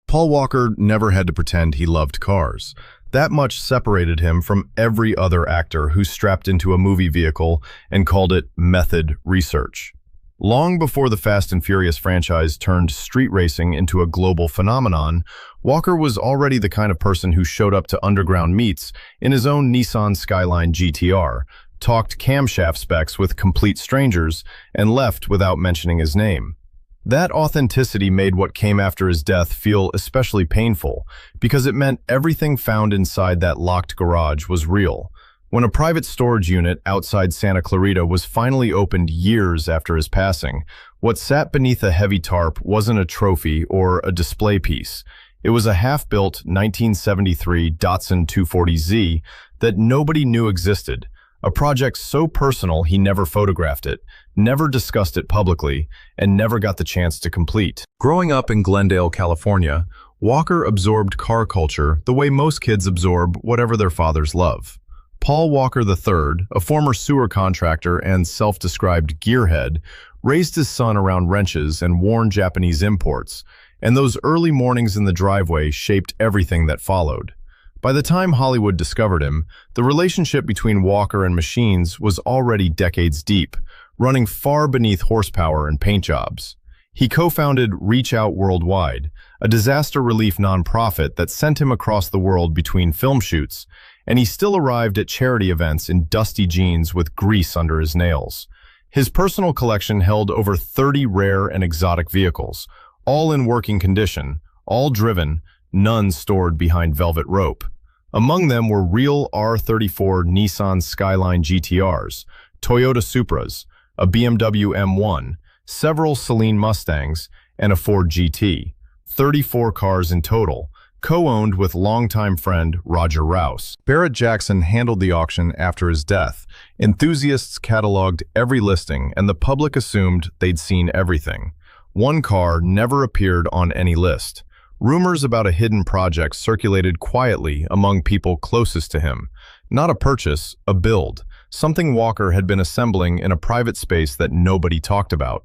Paul Walker never had to pretend he loved cars. That much separated him from every other actor who strapped into a movie vehicle and called it method research. Long before the Fast and Furious franchise turned street racing into a global phenomenon, Walker was already the kind of person who showed up to underground meets in his own Nissan Skyline GTR, talked camshaft specs with complete strangers, and left without mentioning his name. That authenticity made what came after his death feel especially painful, because it meant everything found inside that locked garage was real. When a private storage unit outside Santa Clarita was finally opened years after his passing, what sat beneath a heavy tarp wasn't a trophy or a display piece. It was a half-built 1973 Datsun 240Z that nobody knew existed, a project so personal he never photographed it, never discussed it publicly, and never got the chance to complete. Growing up in Glendale, California, Walker absorbed car culture the way most kids absorb whatever their fathers love. Paul Walker III, a former sewer contractor and self-described gearhead, raised his son around wrenches and worn Japanese imports, and those early mornings in the driveway shaped everything that followed. By the time Hollywood discovered him, the relationship between Walker and machines was already decades deep, running far beneath horsepower and paint jobs. He co-founded Reach Out Worldwide, a disaster relief nonprofit that sent him across the world between film shoots, and he still arrived at charity events in dusty jeans with grease under his nails. His personal collection held over 30 rare and exotic vehicles, all in working condition, all driven, none stored behind velvet rope. Among them were real R34 Nissan Skyline GTRs, Toyota Supras, a BMW M1, several Celine Mustangs, and a Ford GT. 34 cars in total, co-owned with longtime friend Roger Rouse. Barrett Jackson handled the auction after his death. Enthusiasts cataloged every listing, and the public assumed they'd seen everything. One car never appeared on any list. Rumors about a hidden project circulated quietly among people closest to him. Not a purchase, a build, something Walker had been assembling in a private space that nobody talked about.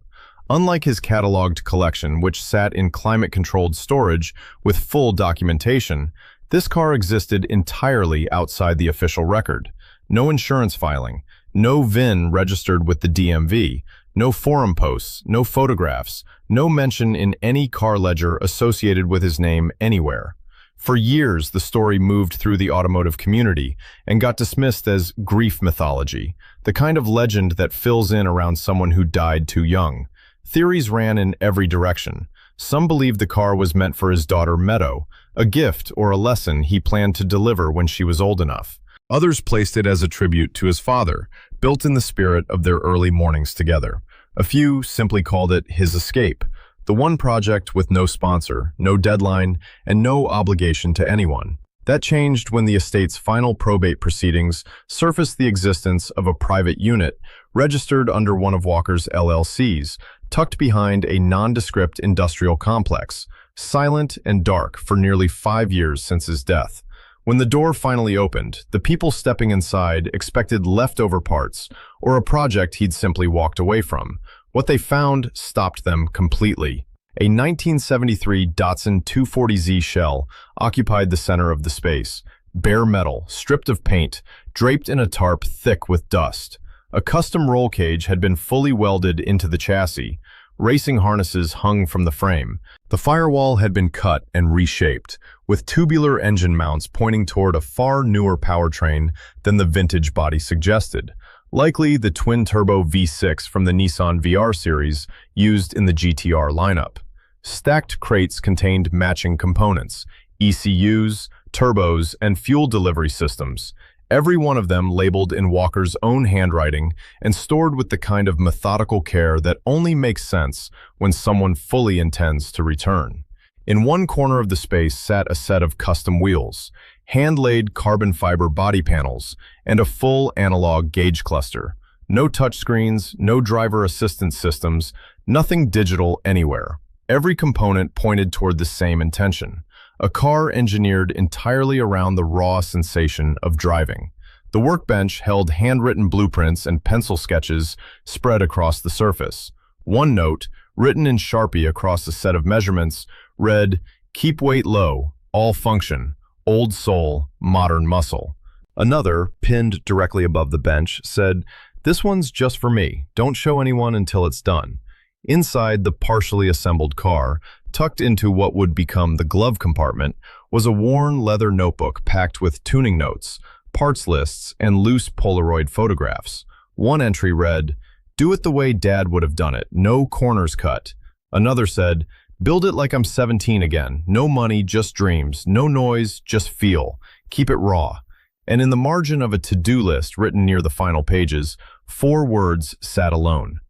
Unlike his cataloged collection, which sat in climate-controlled storage with full documentation, this car existed entirely outside the official record. No insurance filing, no VIN registered with the DMV, no forum posts, no photographs, no mention in any car ledger associated with his name anywhere. For years, the story moved through the automotive community and got dismissed as grief mythology, the kind of legend that fills in around someone who died too young. Theories ran in every direction. Some believed the car was meant for his daughter Meadow, a gift or a lesson he planned to deliver when she was old enough. Others placed it as a tribute to his father, built in the spirit of their early mornings together. A few simply called it his escape, the one project with no sponsor, no deadline, and no obligation to anyone. That changed when the estate's final probate proceedings surfaced the existence of a private unit registered under one of Walker's LLCs, tucked behind a nondescript industrial complex, silent and dark for nearly 5 years since his death. When the door finally opened, the people stepping inside expected leftover parts or a project he'd simply walked away from. What they found stopped them completely. A 1973 Datsun 240Z shell occupied the center of the space, bare metal, stripped of paint, draped in a tarp thick with dust. A custom roll cage had been fully welded into the chassis. Racing harnesses hung from the frame. The firewall had been cut and reshaped, with tubular engine mounts pointing toward a far newer powertrain than the vintage body suggested, likely the twin-turbo V6 from the Nissan VR series used in the GTR lineup. Stacked crates contained matching components, ECUs, turbos, and fuel delivery systems, every one of them labeled in Walker's own handwriting and stored with the kind of methodical care that only makes sense when someone fully intends to return. In one corner of the space sat a set of custom wheels, hand-laid carbon fiber body panels, and a full analog gauge cluster. No touchscreens, no driver assistance systems, nothing digital anywhere. Every component pointed toward the same intention. A car engineered entirely around the raw sensation of driving. The workbench held handwritten blueprints and pencil sketches spread across the surface. One note, written in Sharpie across a set of measurements, read, Keep weight low, all function, old soul, modern muscle. Another, pinned directly above the bench, said, "This one's just for me. Don't show anyone until it's done." Inside the partially assembled car, tucked into what would become the glove compartment, was a worn leather notebook packed with tuning notes, parts lists, and loose Polaroid photographs. One entry read, "Do it the way Dad would have done it, no corners cut." Another said, "Build it like I'm 17 again. No money, just dreams. No noise, just feel. Keep it raw." And in the margin of a to-do list written near the final pages, 4 words sat alone.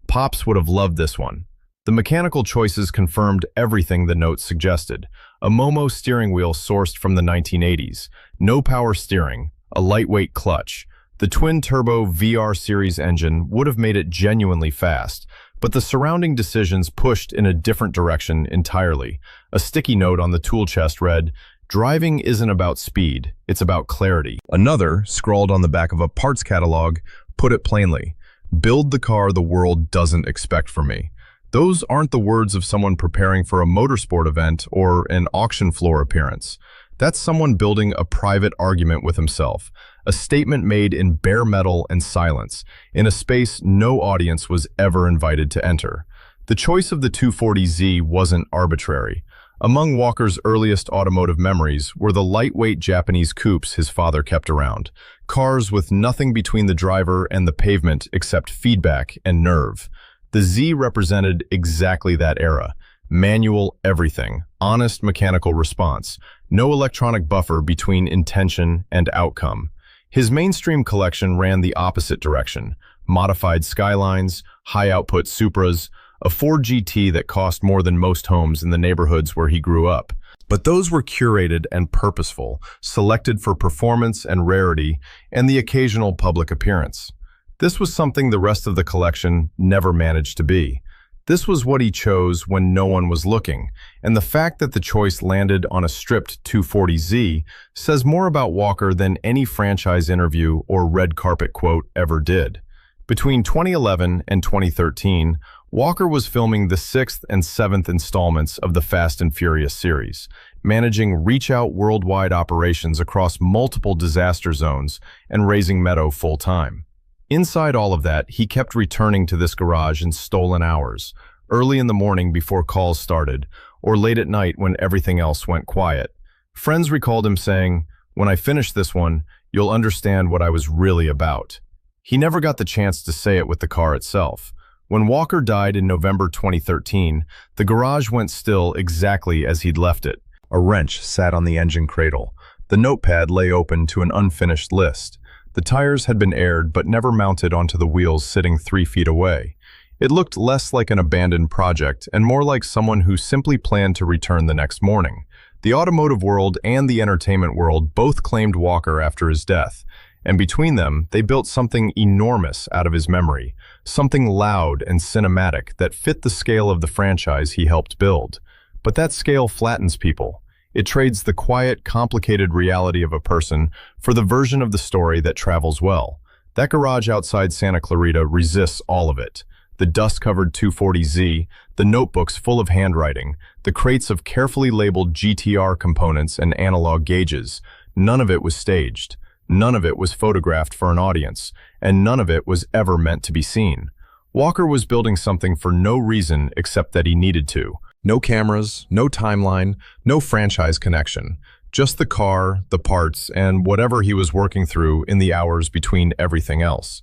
Pops would have loved this one. The mechanical choices confirmed everything the notes suggested. A Momo steering wheel sourced from the 1980s. No power steering. A lightweight clutch. The twin-turbo VR series engine would have made it genuinely fast, but the surrounding decisions pushed in a different direction entirely. A sticky note on the tool chest read, "Driving isn't about speed, it's about clarity." Another, scrawled on the back of a parts catalog, put it plainly, "Build the car the world doesn't expect from me." Those aren't the words of someone preparing for a motorsport event or an auction floor appearance. That's someone building a private argument with himself, a statement made in bare metal and silence, in a space no audience was ever invited to enter. The choice of the 240Z wasn't arbitrary. Among Walker's earliest automotive memories were the lightweight Japanese coupes his father kept around, cars with nothing between the driver and the pavement except feedback and nerve. The Z represented exactly that era. Manual everything, honest mechanical response, no electronic buffer between intention and outcome. His mainstream collection ran the opposite direction. Modified Skylines, high-output Supras, a Ford GT that cost more than most homes in the neighborhoods where he grew up. But those were curated and purposeful, selected for performance and rarity, and the occasional public appearance. This was something the rest of the collection never managed to be. This was what he chose when no one was looking, and the fact that the choice landed on a stripped 240Z says more about Walker than any franchise interview or red carpet quote ever did. Between 2011 and 2013, Walker was filming the 6th and 7th installments of the Fast and Furious series, managing reach-out worldwide operations across multiple disaster zones and raising Meadow full-time. Inside all of that, he kept returning to this garage in stolen hours, early in the morning before calls started, or late at night when everything else went quiet. Friends recalled him saying, "When I finish this one, you'll understand what I was really about." He never got the chance to say it with the car itself. When Walker died in November 2013, the garage went still exactly as he'd left it. A wrench sat on the engine cradle. The notepad lay open to an unfinished list. The tires had been aired but never mounted onto the wheels sitting 3 feet away. It looked less like an abandoned project and more like someone who simply planned to return the next morning. The automotive world and the entertainment world both claimed Walker after his death, and between them, they built something enormous out of his memory, something loud and cinematic that fit the scale of the franchise he helped build. But that scale flattens people. It trades the quiet, complicated reality of a person for the version of the story that travels well. That garage outside Santa Clarita resists all of it. The dust-covered 240Z, the notebooks full of handwriting, the crates of carefully labeled GTR components and analog gauges. None of it was staged. None of it was photographed for an audience, and none of it was ever meant to be seen. Walker was building something for no reason except that he needed to. No cameras, no timeline, no franchise connection. Just the car, the parts, and whatever he was working through in the hours between everything else.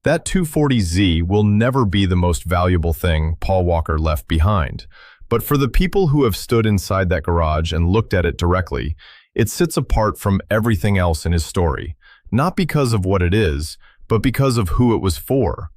That 240Z will never be the most valuable thing Paul Walker left behind. But for the people who have stood inside that garage and looked at it directly, it sits apart from everything else in his story, not because of what it is, but because of who it was for.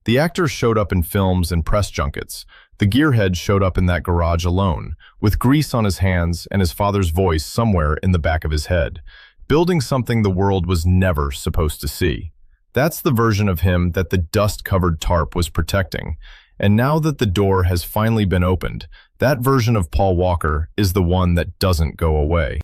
The actor showed up in films and press junkets. The gearhead showed up in that garage alone, with grease on his hands and his father's voice somewhere in the back of his head, building something the world was never supposed to see. That's the version of him that the dust-covered tarp was protecting. And now that the door has finally been opened, that version of Paul Walker is the one that doesn't go away.